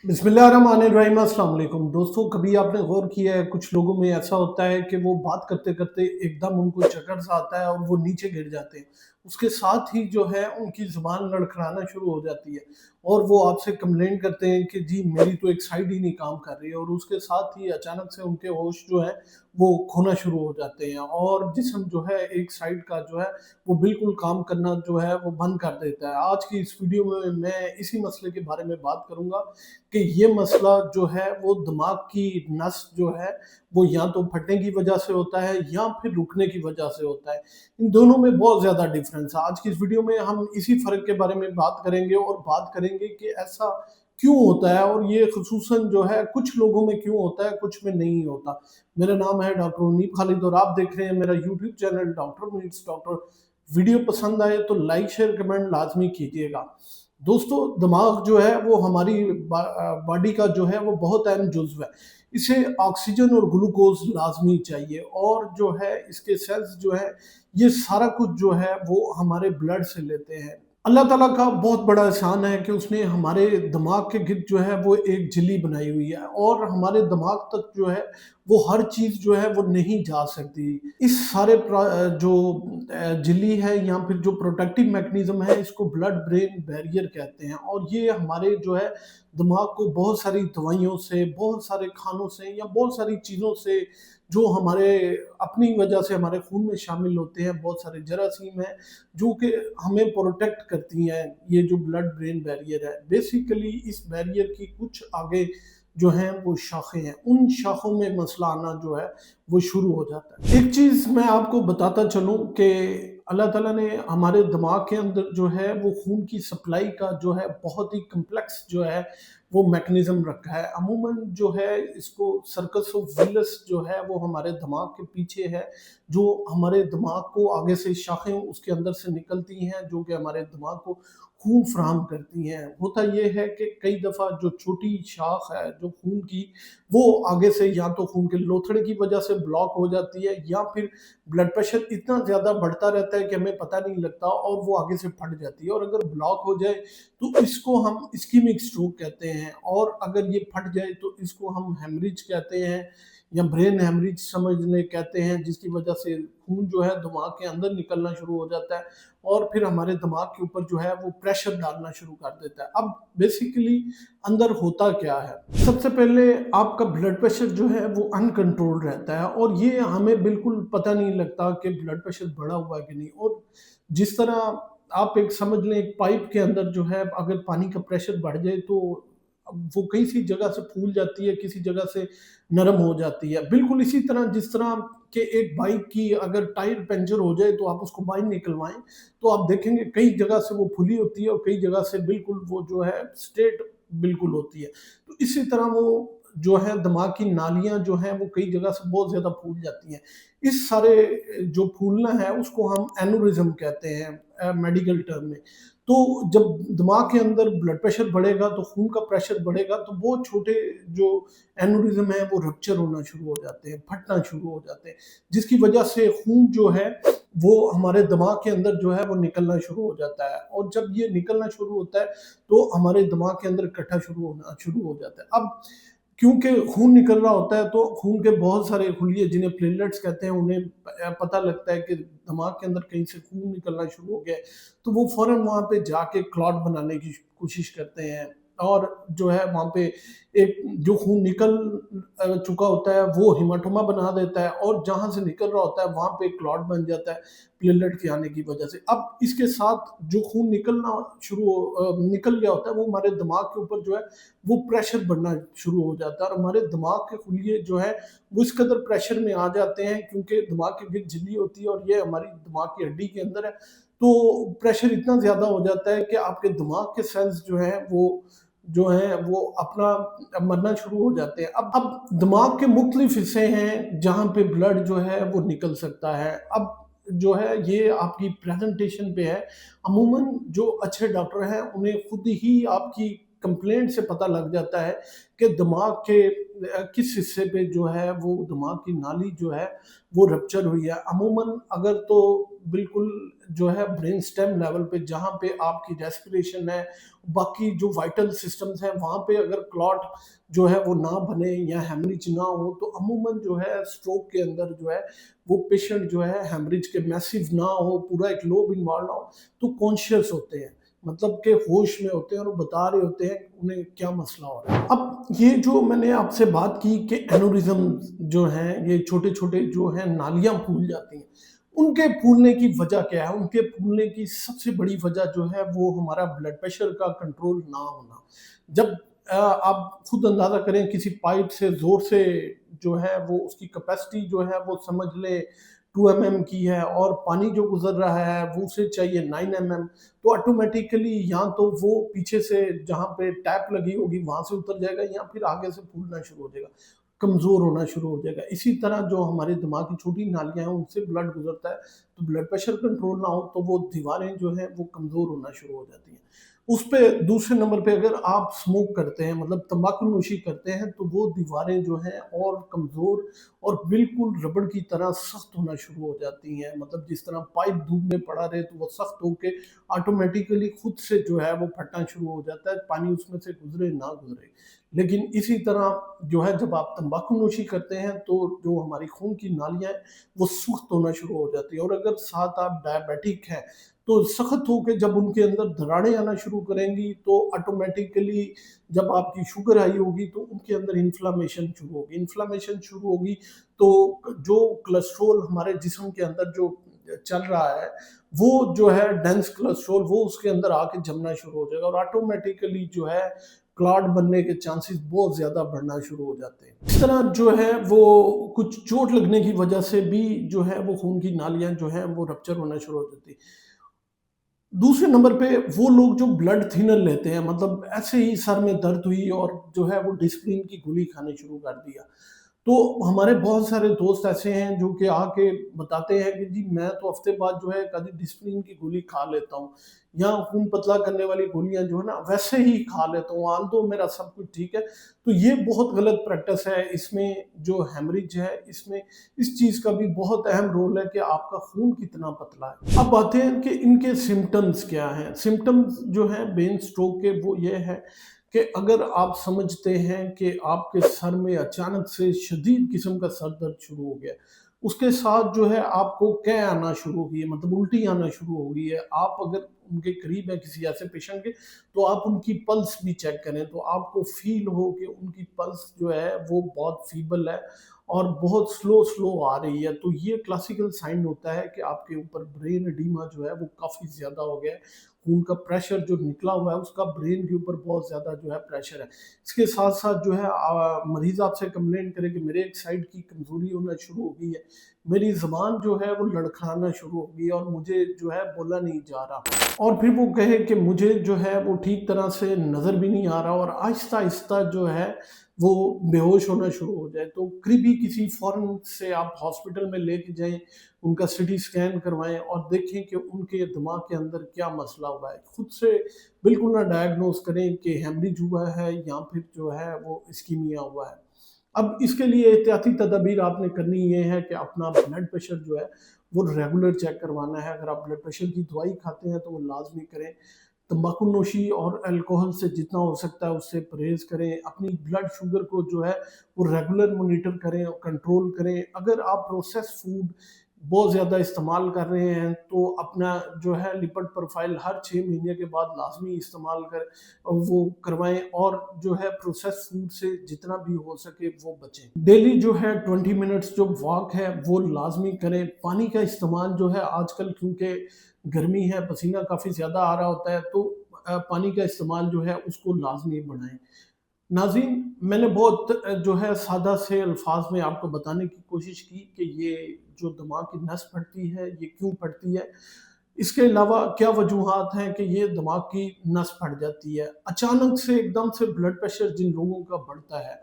बिस्मिल्लाहिर्रहमानिर्रहीम, अस्सलाम वालेकुम। दोस्तों, कभी आपने गौर किया है कुछ लोगों में ऐसा होता है कि वो बात करते करते एकदम उनको चक्कर सा आता है और वो नीचे गिर जाते हैं। उसके साथ ही जो है उनकी जुबान लड़खड़ाना शुरू हो जाती है और वो आपसे कंप्लेन करते हैं कि जी मेरी तो एक साइड ही नहीं काम कर रही है, और उसके साथ ही अचानक से उनके होश जो है वो खोना शुरू हो जाते हैं और जिस्म जो है एक साइड का जो है वो बिल्कुल काम करना जो है वो बंद कर देता है। आज की इस वीडियो में मैं इसी मसले के बारे में बात करूंगा कि ये मसला जो है वो दिमाग की नस जो है वो या तो फटने की वजह से होता है या फिर रुकने की वजह से होता है। इन दोनों में बहुत ज़्यादा डिफरेंस है। आज की इस वीडियो में हम इसी फ़र्क के बारे में बात करेंगे और बात करेंगे कि ऐसा क्यों होता है और ये ख़ुसूसन जो है कुछ लोगों में क्यों होता है, कुछ में नहीं होता। मेरा नाम है डॉक्टर मुनीब खालिद और आप देख रहे हैं मेरा YouTube channel doctor meets doctor. Video पसंद आए तो लाइक शेयर कमेंट लाजमी कीजिएगा। दोस्तों, दिमाग जो है वो हमारी बॉडी का जो है वो बहुत अहम जुज़्व है। इसे ऑक्सीजन और ग्लूकोज लाजमी चाहिए और जो है इसके सेल्स जो है ये सारा कुछ जो है वो हमारे ब्लड से लेते हैं। अल्लाह ताला का बहुत बड़ा एहसान है कि उसने हमारे दिमाग के गिर्द जो है वो एक झिल्ली बनाई हुई है और हमारे दिमाग तक जो है वो हर चीज़ जो है वो नहीं जा सकती। इस सारे जो झिल्ली है या फिर जो प्रोटेक्टिव मैकेनिज्म है इसको ब्लड ब्रेन बैरियर कहते हैं और ये हमारे जो है दिमाग को बहुत सारी दवाइयों से, बहुत सारे खानों से या बहुत सारी चीज़ों से जो हमारे अपनी वजह से हमारे खून में शामिल होते हैं, बहुत सारे जरासीम हैं जो कि हमें प्रोटेक्ट करती हैं। ये जो ब्लड ब्रेन बैरियर है, बेसिकली इस बैरियर की कुछ आगे जो हैं वो शाखें हैं, उन शाखों में मसला आना जो है वो शुरू हो जाता है। एक चीज़ मैं आपको बताता चलूँ कि अल्लाह ताला ने हमारे दिमाग के अंदर जो है वो खून की सप्लाई का जो है बहुत ही कम्प्लेक्स जो है वो मैकेनिज्म रखा है। अमूमन जो है इसको सर्कस ऑफ विलस जो है वो हमारे दिमाग के पीछे है, जो हमारे दिमाग को आगे से शाखें उसके अंदर से निकलती हैं जो कि हमारे दिमाग को खून फराहम करती हैं। होता ये है कि कई दफ़ा जो छोटी शाख है जो खून की, वो आगे से या तो खून के लोथड़े की वजह से ब्लॉक हो जाती है या फिर ब्लड प्रेशर इतना ज़्यादा बढ़ता रहता है कि हमें पता नहीं लगता और वो आगे से फट जाती है। और अगर ब्लॉक हो जाए तो इसको हम इस्कीमिक स्ट्रोक कहते हैं और अगर ये फट जाए तो इसको हम हेमरेज कहते हैं या ब्रेन हेमरेज समझ लें कहते हैं, जिसकी वजह से खून जो है दिमाग के अंदर निकलना शुरू हो जाता है और फिर हमारे दिमाग के ऊपर जो है वो प्रेशर डालना शुरू कर देता है। अब बेसिकली अंदर होता क्या है? सबसे पहले आपका ब्लड प्रेशर जो है वो अनकंट्रोल्ड रहता है और ये हमें बिल्कुल पता नहीं लगता कि ब्लड प्रेशर बढ़ा हुआ है कि नहीं। और जिस तरह आप एक समझ लें, एक पाइप के अंदर जो है अगर पानी का प्रेशर बढ़ जाए तो अब वो कई सी जगह से फूल जाती है, किसी जगह से नरम हो जाती है। बिल्कुल इसी तरह जिस तरह कि एक बाइक की अगर टायर पंचर हो जाए तो आप उसको बाहर निकलवाएँ, तो आप देखेंगे कई जगह से वो फूली होती है और कई जगह से बिल्कुल वो जो है स्ट्रेट बिल्कुल होती है। तो इसी तरह वो जो है दिमाग की नालियाँ जो हैं वो कई जगह से बहुत ज़्यादा फूल जाती हैं। इस सारे जो फूलना है उसको हम एन्युरिज्म कहते हैं मेडिकल टर्म में। तो जब दिमाग के अंदर ब्लड प्रेशर बढ़ेगा तो खून का प्रेशर बढ़ेगा तो वो छोटे जो एन्युरिज्म है वो रप्चर होना शुरू हो जाते हैं, फटना शुरू हो जाते हैं, जिसकी वजह से खून जो है वो हमारे दिमाग के अंदर जो है वो निकलना शुरू हो जाता है और जब ये निकलना शुरू होता है तो हमारे दिमाग के अंदर इकट्ठा शुरू हो जाता है। अब क्योंकि खून निकल रहा होता है तो खून के बहुत सारे खुलिये जिन्हें प्लेटलेट्स कहते हैं उन्हें पता लगता है कि दिमाग के अंदर कहीं से खून निकलना शुरू हो गया है, तो वो फ़ौरन वहाँ पे जाके क्लॉट बनाने की कोशिश करते हैं और जो है वहाँ पे एक जो खून निकल चुका होता है वो हेमाटोमा बना देता है और जहाँ से निकल रहा होता है वहाँ पे क्लॉट बन जाता है प्लेटलेट के आने की वजह से। अब इसके साथ जो खून निकल गया होता है वो हमारे दिमाग के ऊपर जो है वो प्रेशर बढ़ना शुरू हो जाता है और हमारे दिमाग के खुलिये जो है वो इस कदर प्रेशर में आ जाते हैं क्योंकि दिमाग के गिर्द झिल्ली होती है और ये हमारी दिमाग की हड्डी के अंदर है। तो प्रेशर इतना ज़्यादा हो जाता है कि आपके दिमाग के सेल्स जो हैं वो अपना मरना शुरू हो जाते हैं। अब दिमाग के मुख्तलिफ हिस्से हैं जहाँ पे ब्लड जो है वो निकल सकता है। अब जो है ये आपकी प्रेज़ेंटेशन पे है। अमूमन जो अच्छे डॉक्टर हैं उन्हें खुद ही आपकी कंप्लेंट से पता लग जाता है कि दिमाग के किस हिस्से पे जो है वो दिमाग की नाली जो है वो रप्चर हुई है। अमूमन अगर तो बिल्कुल जो है ब्रेन स्टेम लेवल पे जहाँ पे आपकी रेस्पिरेशन है, बाकी जो वाइटल सिस्टम्स हैं वहाँ पे अगर क्लॉट जो है वो ना बने या हेमरेज ना हो, तो अमूमन जो है स्ट्रोक के अंदर जो है वो पेशेंट जो है हेमरेज के मैसिव ना हो, पूरा एक लोब इन्वॉल्व ना हो, तो कॉन्शियस होते हैं, मतलब के होश में होते हैं और वो बता रहे होते हैं उन्हें क्या मसला हो रहा है। अब ये जो मैंने आपसे बात की कि एनोरिज्म जो हैं ये छोटे छोटे जो हैं नालियां फूल जाती हैं, उनके फूलने की वजह क्या है? उनके फूलने की सबसे बड़ी वजह जो है वो हमारा ब्लड प्रेशर का कंट्रोल ना होना। जब आप खुद अंदाजा करें किसी पाइप से जोर से जो है वो उसकी कैपेसिटी जो है वो समझ ले 2 mm की है और पानी जो गुजर रहा है वो उसे चाहिए 9 mm, तो ऑटोमेटिकली या तो वो पीछे से जहाँ पे टैप लगी होगी वहां से उतर जाएगा या फिर आगे से फूलना शुरू हो जाएगा, कमजोर होना शुरू हो जाएगा। इसी तरह जो हमारे दिमाग की छोटी नालियां हैं उनसे ब्लड गुजरता है, तो ब्लड प्रेशर कंट्रोल ना हो तो वो दीवारें जो हैं वो कमजोर होना शुरू हो जाती हैं। उस पे दूसरे नंबर पे अगर आप स्मोक करते हैं, मतलब तंबाकू नोशी करते हैं, तो वो दीवारें जो हैं और कमज़ोर और बिल्कुल रबड़ की तरह सख्त होना शुरू हो जाती हैं। मतलब जिस तरह पाइप धूप में पड़ा रहे तो वो सख्त होके ऑटोमेटिकली खुद से जो है वो फटना शुरू हो जाता है, पानी उसमें से गुजरे ना गुजरे। लेकिन इसी तरह जो है जब आप तंबाकू नोशी करते हैं तो जो हमारी खून की नालियाँ हैं वो सुस्त होना शुरू हो जाती है, और अगर साथ आप डायबिटिक हैं तो सख्त होके जब उनके अंदर दरारें आना शुरू करेंगी तो ऑटोमेटिकली जब आपकी शुगर हाई होगी तो उनके अंदर इन्फ्लामेशन शुरू होगी। इन्फ्लामेशन शुरू होगी तो जो कोलेस्ट्रॉल हमारे जिस्म के अंदर जो चल रहा है वो जो है डेंस कोलेस्ट्रॉल वो उसके अंदर आके जमना शुरू हो जाएगा और ऑटोमेटिकली जो है क्लॉट बनने के चांसेस बहुत ज़्यादा बढ़ना शुरू हो जाते हैं। इस तरह जो है वो कुछ चोट लगने की वजह से भी जो है वो खून की नालियाँ जो हैं वो रप्चर होना शुरू हो जाती है। दूसरे नंबर पे वो लोग जो ब्लड थिनर लेते हैं, मतलब ऐसे ही सर में दर्द हुई और जो है वो डिस्प्रिन की गोली खानी शुरू कर दिया। तो हमारे बहुत सारे दोस्त ऐसे हैं जो कि आके बताते हैं कि जी मैं तो हफ्ते बाद जो है कभी डिस्प्रिन की गोली खा लेता हूँ या खून पतला करने वाली गोलियां जो है ना वैसे ही खा लेता हूँ, आल तो मेरा सब कुछ ठीक है। तो ये बहुत गलत प्रैक्टिस है। इसमें जो हेमरेज है इसमें इस चीज़ का भी बहुत अहम रोल है कि आपका खून कितना पतला है। अब आते हैं कि इनके सिम्टम्स क्या हैं। सिम्टम्स जो हैं ब्रेन स्ट्रोक के वो ये है कि अगर आप समझते हैं कि आपके सर में अचानक से शदीद किस्म का सर दर्द शुरू हो गया, उसके साथ जो है आपको कै आना शुरू हो गई है, मतलब उल्टी आना शुरू हो गई है। आप अगर उनके करीब है किसी ऐसे पेशेंट के तो आप उनकी पल्स भी चेक करें तो आपको फील हो कि उनकी पल्स जो है वो बहुत फीबल है और बहुत स्लो स्लो आ रही है, तो ये क्लासिकल साइन होता है कि आपके ऊपर ब्रेन एडीमा जो है वो काफ़ी ज़्यादा हो गया है। खून का प्रेशर जो निकला हुआ है उसका ब्रेन के ऊपर बहुत ज़्यादा जो है प्रेशर है। इसके साथ साथ जो है मरीज़ आपसे कंप्लेंट करे कि मेरे एक साइड की कमज़ोरी होना शुरू हो गई है, मेरी ज़ुबान जो है वो लड़खड़ाना शुरू हो गई है और मुझे जो है बोला नहीं जा रहा, और फिर वो कहे कि मुझे जो है वो ठीक तरह से नज़र भी नहीं आ रहा और आहिस्ता-आहिस्ता जो है वो बेहोश होना शुरू हो जाए, तो करीबी किसी फ़ौरन से आप हॉस्पिटल में लेके जाएँ, उनका सीटी स्कैन करवाएँ और देखें कि उनके दिमाग के अंदर क्या मसला हुआ है। खुद से बिल्कुल ना डायग्नोज़ करें कि हेमरेज हुआ है या फिर जो है वो इस्कीमिया हुआ है। अब इसके लिए एहतियाती तदाबीर आपने करनी ये है कि अपना ब्लड प्रेशर जो है वो रेगुलर चेक करवाना है। अगर आप ब्लड प्रेशर की दवाई खाते हैं तो वो लाज़मी करें। तंबाकू नोशी और अल्कोहल से जितना हो सकता है उससे परहेज़ करें। अपनी ब्लड शुगर को जो है वो रेगुलर मॉनिटर करें और कंट्रोल करें। अगर आप प्रोसेस्ड फूड बहुत ज़्यादा इस्तेमाल कर रहे हैं तो अपना जो है लिपिड प्रोफाइल हर 6 महीने के बाद लाज़मी इस्तेमाल कर वो करवाएँ और जो है प्रोसेस्ड फूड से जितना भी हो सके वो बचें। डेली जो है 20 मिनट्स जो वॉक है वो लाज़मी करें। पानी का इस्तेमाल जो है आजकल क्योंकि गर्मी है, पसीना काफ़ी ज़्यादा आ रहा होता है, तो पानी का इस्तेमाल जो है उसको लाज़मी बढ़ाएँ। नाज़रीन, मैंने बहुत जो है सादा से अल्फाज में आपको बताने की कोशिश की कि ये जो दिमाग की नस फटती है ये क्यों फटती है। इसके अलावा क्या वजूहात हैं कि ये दिमाग की नस फट जाती है। अचानक से एकदम से ब्लड प्रेशर जिन लोगों का बढ़ता है,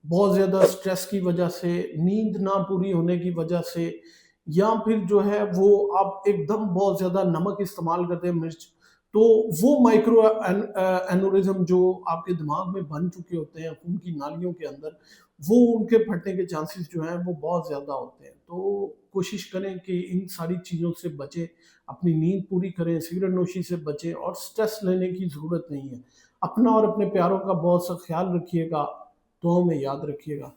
बहुत ज़्यादा स्ट्रेस की वजह से, नींद ना पूरी होने की वजह से, या फिर जो है वो आप एकदम बहुत ज़्यादा नमक इस्तेमाल करते हैं, मिर्च, تو وہ مائکرو اینورزم جو آپ کے دماغ میں بن چکے ہوتے ہیں خون کی نالیوں کے اندر، وہ ان کے پھٹنے کے چانسز جو ہیں وہ بہت زیادہ ہوتے ہیں۔ تو کوشش کریں کہ ان ساری چیزوں سے بچیں، اپنی نیند پوری کریں، سگریٹ نوشی سے بچیں، اور سٹریس لینے کی ضرورت نہیں ہے۔ اپنا اور اپنے پیاروں کا بہت سا خیال رکھیے گا، دعاؤں میں یاد رکھیے گا۔